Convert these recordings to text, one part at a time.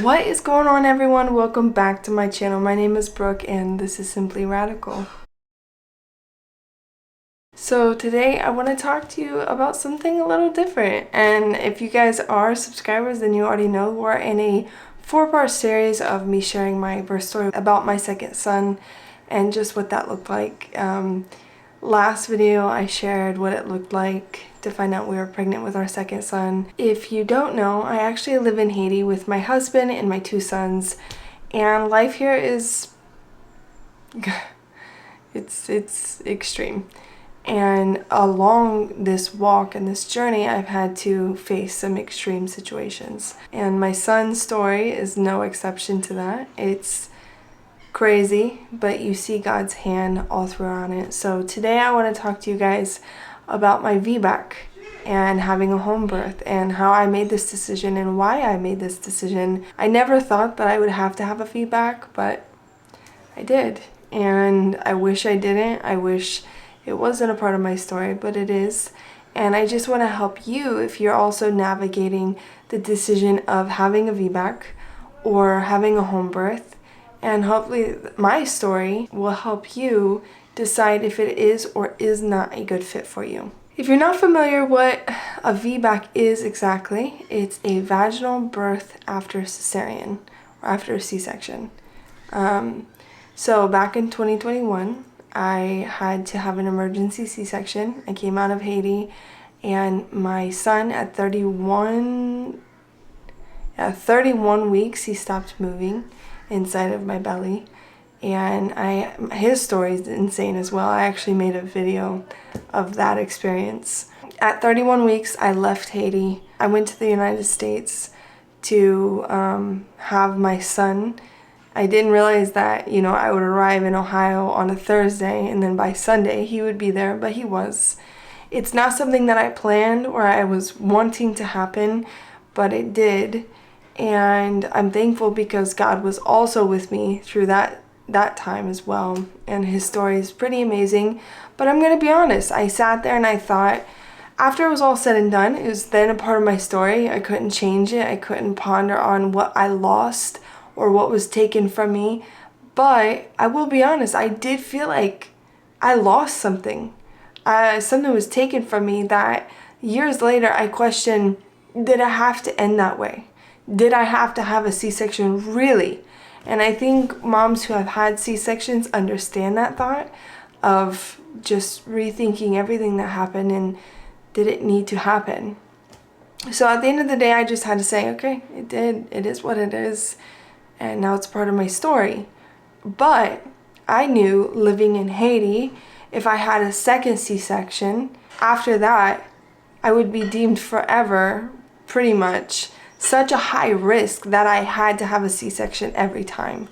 What is going on, everyone? Welcome back to my channel. My name is Brooke and this is Simply Radical. So today I want to talk to you about something a little different, and if you guys are subscribers then you already know we're in a 4-part series of me sharing my birth story about my second son and just what that looked like. Last video I shared what it looked like to find out we were pregnant with our second son. If you don't know, I actually live in Haiti with my husband and my 2 sons, and life here is it's extreme. And along this walk and this journey, I've had to face some extreme situations. And my son's story is no exception to that. It's crazy, but you see God's hand all throughout it. So today I want to talk to you guys about my VBAC and having a home birth and how I made this decision and why I made this decision. I never thought that I would have to have a VBAC, but I did. And I wish I didn't. I wish it wasn't a part of my story, but it is. And I just want to help you if you're also navigating the decision of having a VBAC or having a home birth. And hopefully my story will help you decide if it is or is not a good fit for you. If you're not familiar what a VBAC is exactly, it's a vaginal birth after cesarean or after a C-section. So back in 2021, I had to have an emergency C-section. I came out of Haiti and my son at 31 weeks, he stopped moving inside of my belly, and his story is insane as well. I actually made a video of that experience. At 31 weeks, I left Haiti. I went to the United States to have my son. I didn't realize that, I would arrive in Ohio on a Thursday and then by Sunday he would be there, but he was. It's not something that I planned or I was wanting to happen, but it did. And I'm thankful because God was also with me through that time as well. And his story is pretty amazing. But I'm going to be honest, I sat there and I thought, after it was all said and done, it was then a part of my story. I couldn't change it. I couldn't ponder on what I lost or what was taken from me. But I will be honest, I did feel like I lost something. Something was taken from me that years later I questioned, did it have to end that way? Did I have to have a C-section really? And I think moms who have had C-sections understand that thought of just rethinking everything that happened and did it need to happen? So at the end of the day, I just had to say, okay, it did. It is what it is. And now it's part of my story. But I knew living in Haiti, if I had a second C-section, after that, I would be deemed forever, pretty much, such a high risk that I had to have a C-section every time.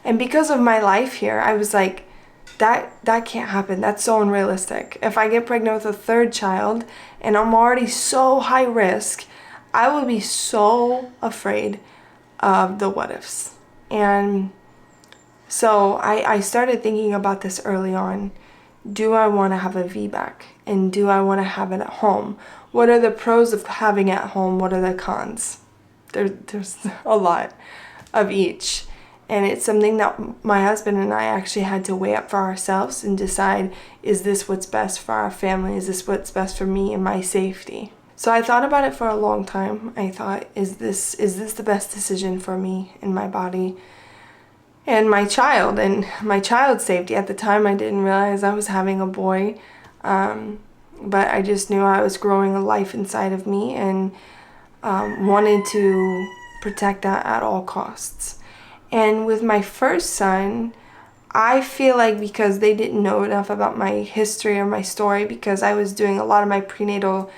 And because of my life here, I was like, that can't happen. That's so unrealistic. If I get pregnant with a third child and I'm already so high risk, I would be so afraid of the what ifs. And so I started thinking about this early on. Do I want to have a VBAC? And do I want to have it at home? What are the pros of having it at home? What are the cons? There's a lot of each. And it's something that my husband and I actually had to weigh up for ourselves and decide, is this what's best for our family? Is this what's best for me and my safety? So I thought about it for a long time. I thought, is this the best decision for me and my body and my child and my child's safety? At the time, I didn't realize I was having a boy, but I just knew I was growing a life inside of me and wanted to protect that at all costs. And with my first son, I feel like because they didn't know enough about my history or my story, because I was doing a lot of my prenatal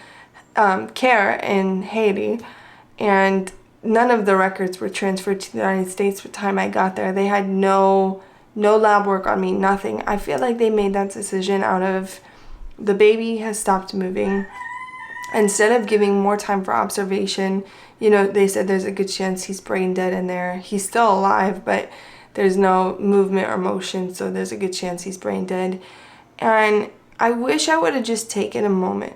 care in Haiti, and none of the records were transferred to the United States by the time I got there. They had no lab work on me, nothing. I feel like they made that decision out of the baby has stopped moving. Instead of giving more time for observation, they said there's a good chance he's brain dead in there. He's still alive, but there's no movement or motion, so there's a good chance he's brain dead. And I wish I would have just taken a moment.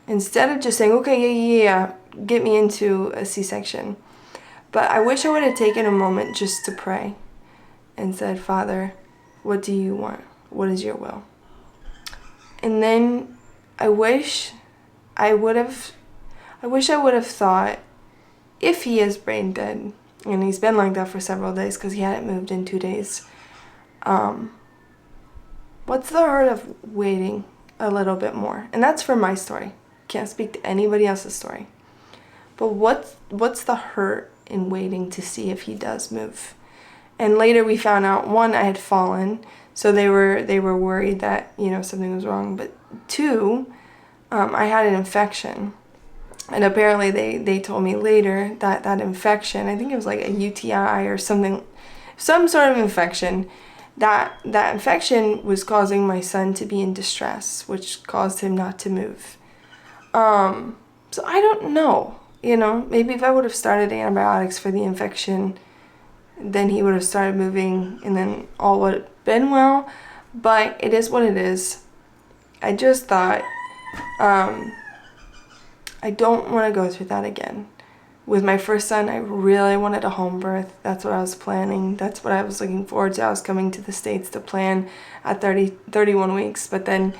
Instead of just saying, okay, yeah, get me into a C-section. But I wish I would have taken a moment just to pray and said, Father, what do you want? What is your will? And then I wish I would have thought, if he is brain dead, and he's been like that for several days because he hadn't moved in 2 days, what's the hurt of waiting a little bit more? And that's for my story. Can't speak to anybody else's story. But what's the hurt in waiting to see if he does move? And later we found out, one, I had fallen, so they were worried that, you know, something was wrong. But two, I had an infection. And apparently they told me later that that infection, I think it was like a UTI or something, some sort of infection, that infection was causing my son to be in distress, which caused him not to move. So I don't know, you know, maybe if I would have started antibiotics for the infection, then he would have started moving and then all would have been well. But it is what it is. I just thought, I don't want to go through that again. With my first son, I really wanted a home birth. That's what I was planning. That's what I was looking forward to. I was coming to the States to plan at 31 weeks, but then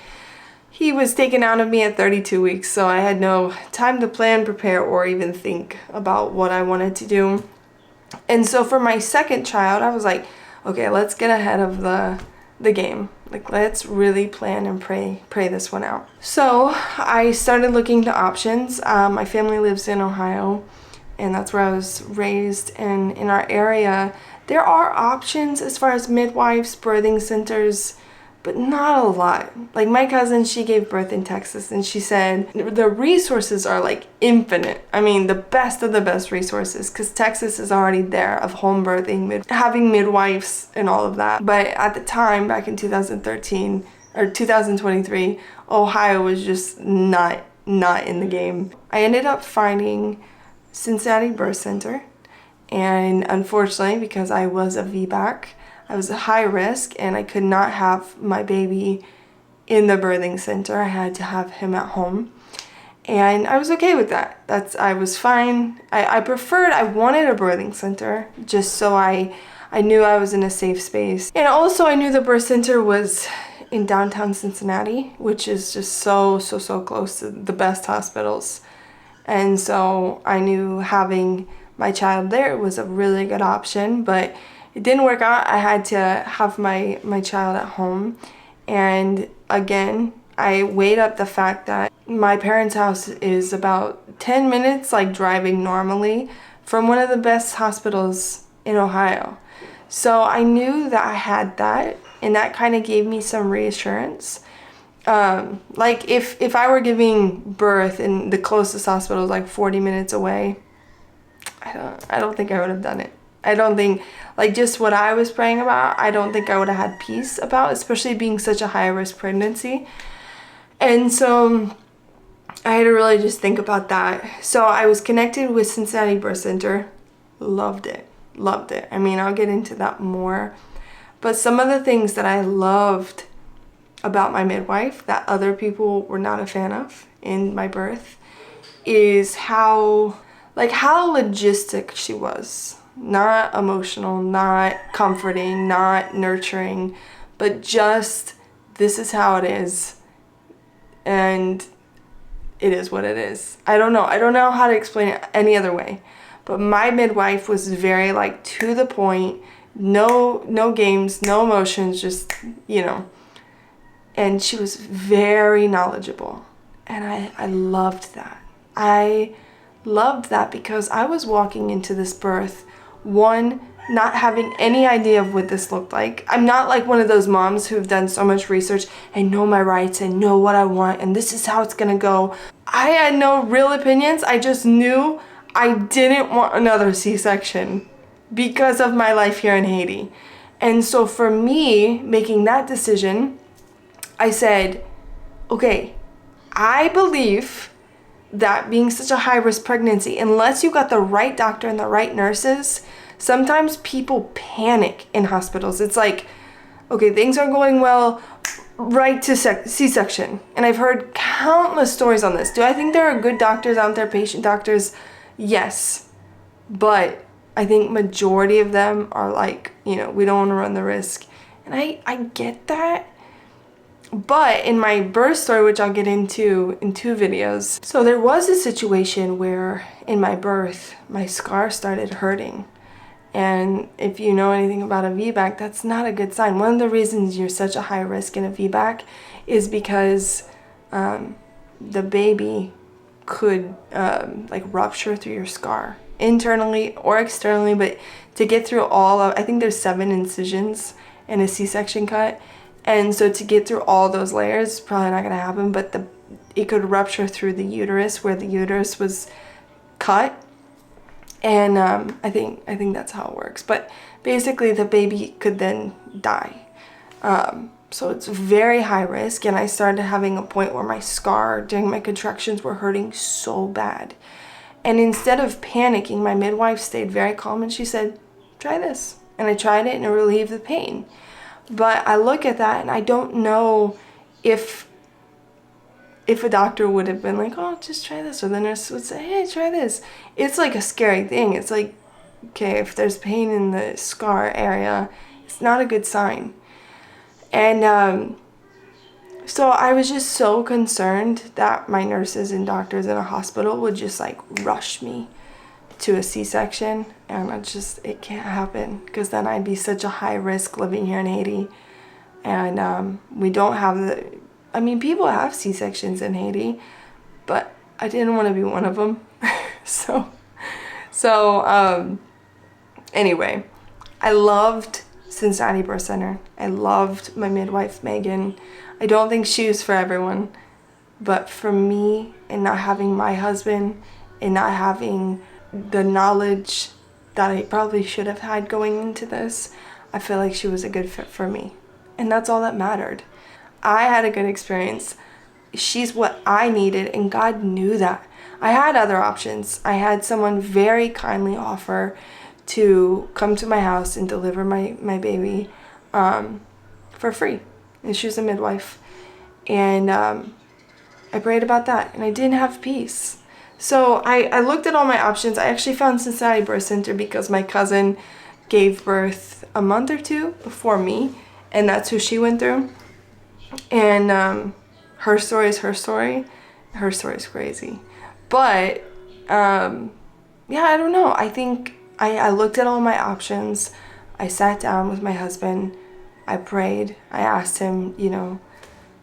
he was taken out of me at 32 weeks, so I had no time to plan, prepare, or even think about what I wanted to do. And so for my second child, I was like, okay, let's get ahead of the game. Like, let's really plan and pray this one out. So I started looking to options. My family lives in Ohio, and that's where I was raised. And in our area, there are options as far as midwives, birthing centers, but not a lot. Like my cousin, she gave birth in Texas, and she said the resources are like infinite. I mean, the best of the best resources, because Texas is already there of home birthing, having midwives and all of that. But at the time, back in 2013 or 2023, Ohio was just not in the game. I ended up finding Cincinnati Birth Center, and unfortunately, because I was a VBAC, I was a high risk and I could not have my baby in the birthing center. I had to have him at home. And I was okay with that. I was fine. I wanted a birthing center just so I knew I was in a safe space. And also I knew the birth center was in downtown Cincinnati, which is just so close to the best hospitals. And so I knew having my child there was a really good option, but it didn't work out. I had to have my child at home. And again, I weighed up the fact that my parents' house is about 10 minutes, like driving normally, from one of the best hospitals in Ohio. So I knew that I had that, and that kind of gave me some reassurance. Like if I were giving birth and the closest hospital is like 40 minutes away, I don't think I would have done it. I don't think, like, just what I was praying about, I don't think I would have had peace about, especially being such a high-risk pregnancy. And so I had to really just think about that. So I was connected with Cincinnati Birth Center. Loved it. I mean, I'll get into that more. But some of the things that I loved about my midwife that other people were not a fan of in my birth is how logistic she was. Not emotional, not comforting, not nurturing, but just, this is how it is, and it is what it is. I don't know how to explain it any other way, but my midwife was very like to the point, no games, no emotions, just, you know, and she was very knowledgeable, and I loved that. I loved that because I was walking into this birth, one, not having any idea of what this looked like. I'm not like one of those moms who've done so much research and know my rights and know what I want and this is how it's gonna go. I had no real opinions. I just knew I didn't want another C-section because of my life here in Haiti. And so for me, making that decision, I said, okay, I believe that being such a high-risk pregnancy, unless you got the right doctor and the right nurses, sometimes people panic in hospitals. It's like, okay, things are going well, right to C-section. And I've heard countless stories on this. Do I think there are good doctors out there, patient doctors? Yes. But I think majority of them are like, you know, we don't want to run the risk. And I get that. But in my birth story, which I'll get into in 2 videos, so there was a situation where in my birth, my scar started hurting. And if you know anything about a VBAC, that's not a good sign. One of the reasons you're such a high risk in a VBAC is because the baby could like rupture through your scar internally or externally. But to get through all of, I think there's 7 incisions in a C-section cut. And so to get through all those layers, probably not going to happen, but it could rupture through the uterus where the uterus was cut. And I think that's how it works. But basically the baby could then die. So it's very high risk. And I started having a point where my scar during my contractions were hurting so bad. And instead of panicking, my midwife stayed very calm and she said, try this. And I tried it and it relieved the pain. But I look at that and I don't know if a doctor would have been like, oh, just try this. Or the nurse would say, hey, try this. It's like a scary thing. It's like, okay, if there's pain in the scar area, it's not a good sign. And so I was just so concerned that my nurses and doctors in a hospital would just like rush me to a C-section, and it can't happen, because then I'd be such a high risk living here in Haiti. And we don't have people have C-sections in Haiti, but I didn't want to be one of them. so anyway, I loved Cincinnati Birth Center. I loved my midwife, Megan. I don't think she was for everyone, but for me, and not having my husband and not having the knowledge that I probably should have had going into this, I feel like she was a good fit for me. And that's all that mattered. I had a good experience. She's what I needed, and God knew that. I had other options. I had someone very kindly offer to come to my house and deliver my baby for free. And she was a midwife. And I prayed about that, and I didn't have peace. So I looked at all my options. I actually found Cincinnati Birth Center because my cousin gave birth a month or 2 before me, and that's who she went through. And her story is her story. Her story is crazy. But yeah, I don't know. I think I looked at all my options. I sat down with my husband. I prayed. I asked him, you know,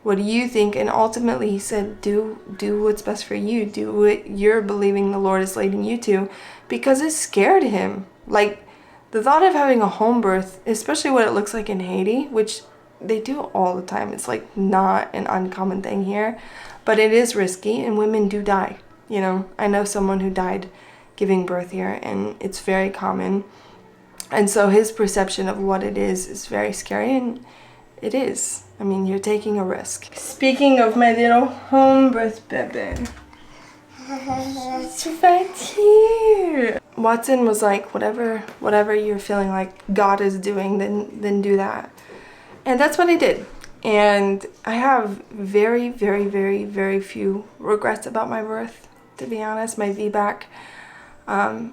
what do you think? And ultimately he said, do what's best for you. Do what you're believing the Lord is leading you to, because it scared him. Like the thought of having a home birth, especially what it looks like in Haiti, which they do all the time. It's like not an uncommon thing here, but it is risky and women do die. You know, I know someone who died giving birth here, and it's very common. And so his perception of what it is very scary, and it is. I mean, you're taking a risk. Speaking of my little home birth baby, it's right here. Watson was like, whatever you're feeling like God is doing, then do that. And that's what I did. And I have very, very, very, very few regrets about my birth, to be honest. My VBAC,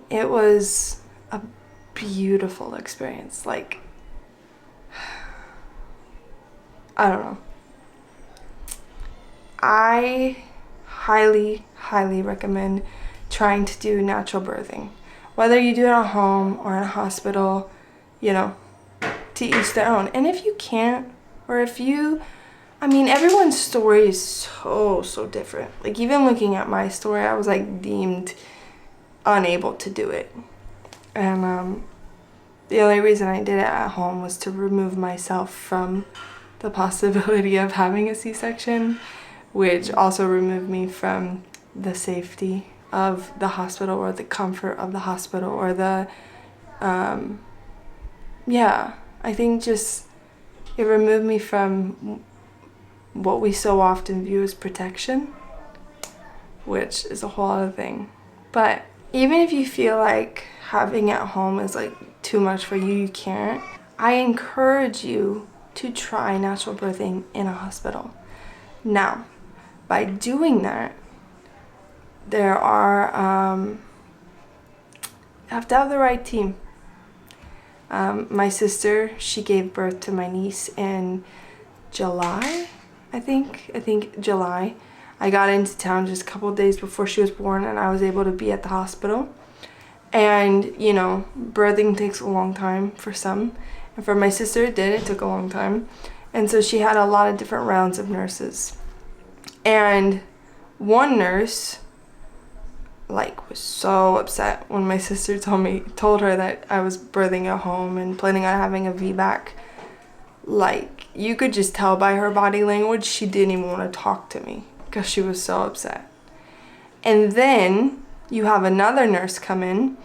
it was a beautiful experience. Like, I don't know. I highly, highly recommend trying to do natural birthing. Whether you do it at home or in a hospital, you know, to each their own. And if you can't, or if you, I mean, everyone's story is so different. Like, even looking at my story, I was like deemed unable to do it. And the only reason I did it at home was to remove myself from the possibility of having a C-section, which also removed me from the safety of the hospital or the comfort of the hospital or the, yeah, I think just it removed me from what we so often view as protection, which is a whole other thing. But even if you feel like having it at home is like too much for you, you can't, I encourage you to try natural birthing in a hospital. Now, by doing that, there are have to have the right team. My sister, she gave birth to my niece in July, I think July. I got into town just a couple of days before she was born, and I was able to be at the hospital. And, you know, birthing takes a long time for some. And for my sister, it took a long time. And so she had a lot of different rounds of nurses. And one nurse, like, was so upset when my sister told her that I was birthing at home and planning on having a VBAC. Like, you could just tell by her body language she didn't even want to talk to me because she was so upset. And then you have another nurse come in,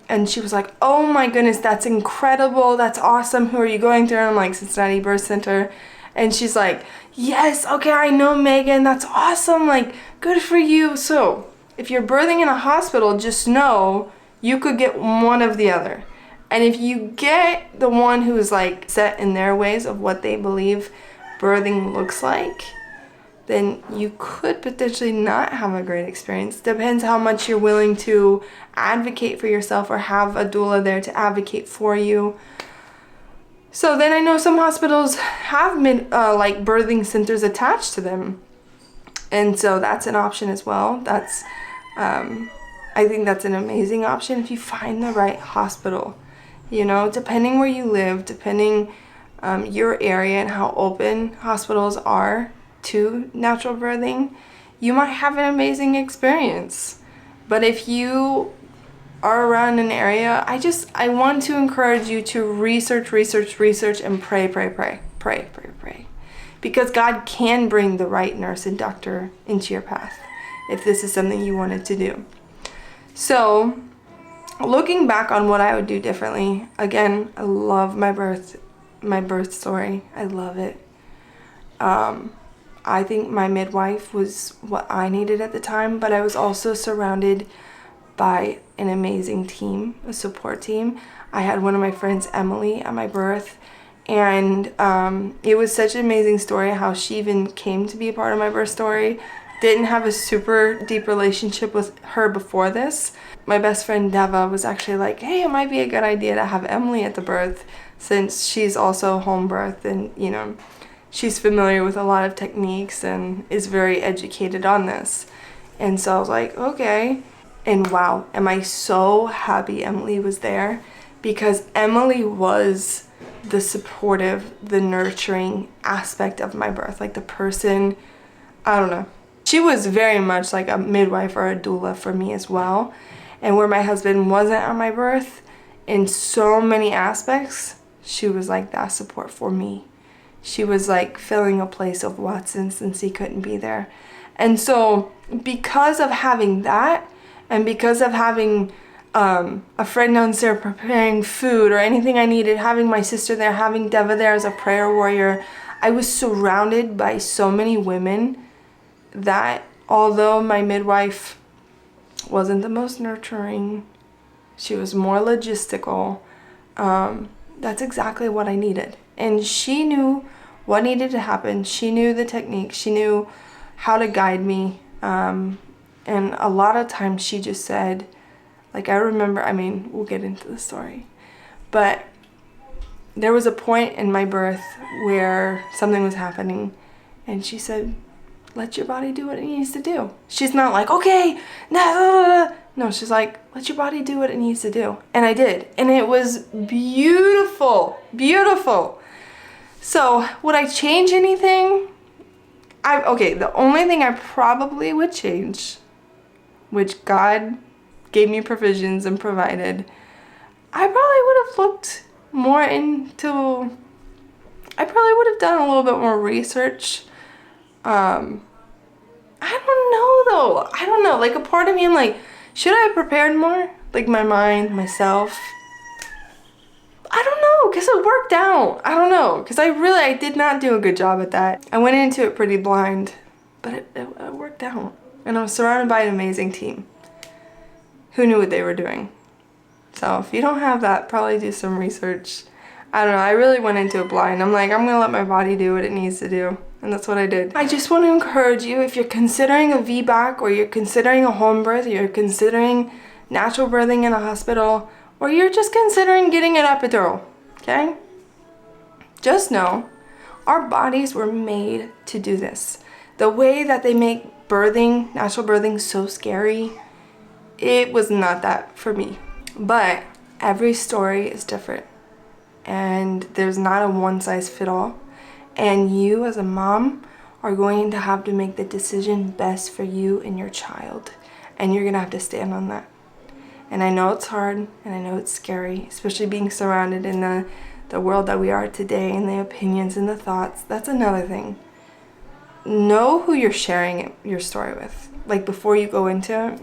and she was like, oh my goodness, that's incredible, that's awesome, who are you going to? And I'm like, Cincinnati Birth Center. And she's like, yes, okay, I know, Megan, that's awesome, like, good for you. So if you're birthing in a hospital, just know you could get one of the other. And if you get the one who's like set in their ways of what they believe birthing looks like, then you could potentially not have a great experience. Depends how much you're willing to advocate for yourself or have a doula there to advocate for you. So then I know some hospitals have like birthing centers attached to them. And so that's an option as well. That's, I think that's an amazing option if you find the right hospital. You know, depending where you live, depending your area and how open hospitals are to natural birthing, you might have an amazing experience. But if you are around an area, I want to encourage you to research and pray. Because God can bring the right nurse and doctor into your path if this is something you wanted to do. So, looking back on what I would do differently, again, I love my birth story. I love it. I think my midwife was what I needed at the time, but I was also surrounded by an amazing team, a support team. I had one of my friends, Emily, at my birth, and it was such an amazing story how she even came to be a part of my birth story. Didn't have a super deep relationship with her before this. My best friend Deva was actually like, hey, it might be a good idea to have Emily at the birth since she's also home birth and, you know, she's familiar with a lot of techniques and is very educated on this. And so I was like, okay. And wow, am I so happy Emily was there, because Emily was the supportive, the nurturing aspect of my birth. Like the person, I don't know. She was very much like a midwife or a doula for me as well. And where my husband wasn't at my birth, in so many aspects, she was like that support for me. She was like filling a place of Watson since he couldn't be there. And so because of having that, and because of having a friend downstairs preparing food or anything I needed, having my sister there, having Deva there as a prayer warrior, I was surrounded by so many women that although my midwife wasn't the most nurturing, she was more logistical, that's exactly what I needed. And she knew what needed to happen. She knew the technique. She knew how to guide me. And a lot of times she just said, like, I remember, I mean, we'll get into the story, but there was a point in my birth where something was happening, and she said, let your body do what it needs to do. She's not like, okay, no, she's like, let your body do what it needs to do. And I did. And it was beautiful, beautiful. So would I change anything? The only thing I probably would change, which God gave me provisions and provided, I probably would have looked more into, I probably would have done a little bit more research. I don't know though. I don't know. Like a part of me, I'm like, should I have prepared more? Like my mind, myself. I don't know, because it worked out. I don't know, because I did not do a good job at that. I went into it pretty blind, but it worked out. And I was surrounded by an amazing team who knew what they were doing. So if you don't have that, probably do some research. I don't know, I really went into it blind. I'm like, I'm gonna let my body do what it needs to do. And that's what I did. I just want to encourage you, if you're considering a VBAC or you're considering a home birth, or you're considering natural birthing in a hospital, or you're just considering getting an epidural, okay? Just know our bodies were made to do this. The way that they make birthing, natural birthing, so scary, it was not that for me. But every story is different, and there's not a one-size-fits-all. And you as a mom are going to have to make the decision best for you and your child, and you're gonna have to stand on that. And I know it's hard, and I know it's scary, especially being surrounded in the world that we are today, and the opinions and the thoughts. That's another thing. Know who you're sharing your story with, like before you go into it,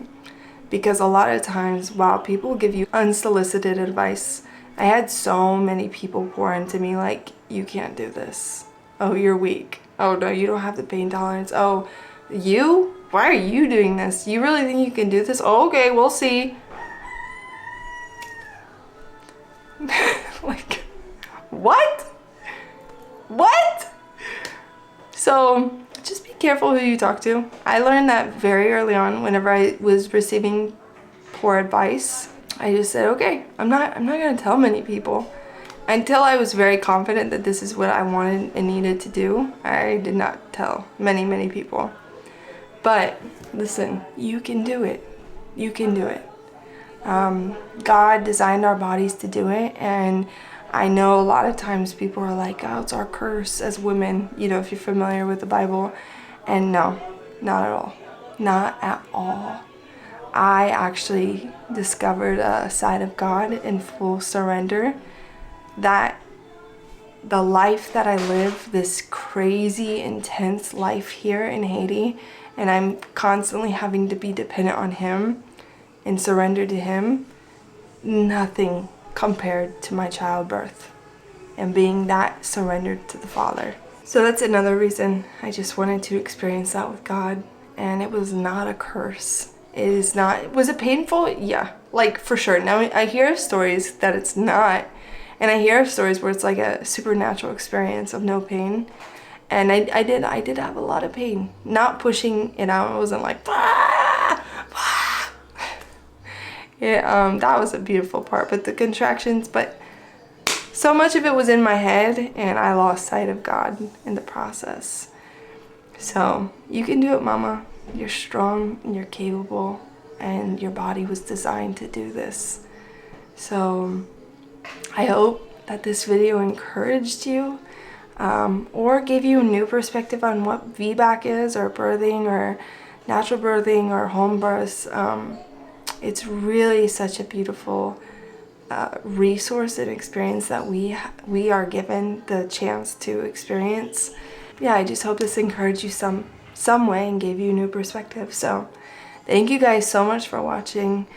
because a lot of times, wow, people give you unsolicited advice. I had so many people pour into me like, you can't do this. Oh, you're weak. Oh no, you don't have the pain tolerance. Oh, you? Why are you doing this? You really think you can do this? Oh, okay, we'll see. Like, what? What? So just be careful who you talk to. I learned that very early on whenever I was receiving poor advice. I just said, okay, I'm not gonna tell many people. Until I was very confident that this is what I wanted and needed to do, I did not tell many people. But listen, you can do it. You can do it. God designed our bodies to do it, and I know a lot of times people are like, oh, it's our curse as women, you know, if you're familiar with the Bible. And no, not at all. Not at all. I actually discovered a side of God in full surrender, that the life that I live, this crazy, intense life here in Haiti, and I'm constantly having to be dependent on Him and surrender to Him, nothing compared to my childbirth and being that surrendered to the Father. So that's another reason I just wanted to experience that with God, and it was not a curse. It is not. Was it painful? Yeah, like for sure. Now I hear stories that it's not, and I hear stories where it's like a supernatural experience of no pain. And I did have a lot of pain. Not pushing it out. It wasn't like, ah, ah. Yeah, that was a beautiful part. But the contractions, but so much of it was in my head, and I lost sight of God in the process. So you can do it, mama. You're strong and you're capable, and your body was designed to do this. So I hope that this video encouraged you, or gave you a new perspective on what VBAC is, or birthing, or natural birthing, or home births. It's really such a beautiful resource and experience that we are given the chance to experience. Yeah, I just hope this encouraged you some way and gave you a new perspective. So thank you guys so much for watching.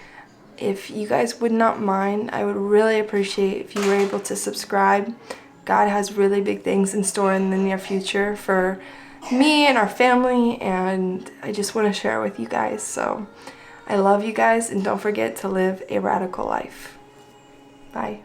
If you guys would not mind, I would really appreciate if you were able to subscribe. God has really big things in store in the near future for me and our family, and I just want to share with you guys. So I love you guys, and don't forget to live a radical life. Bye.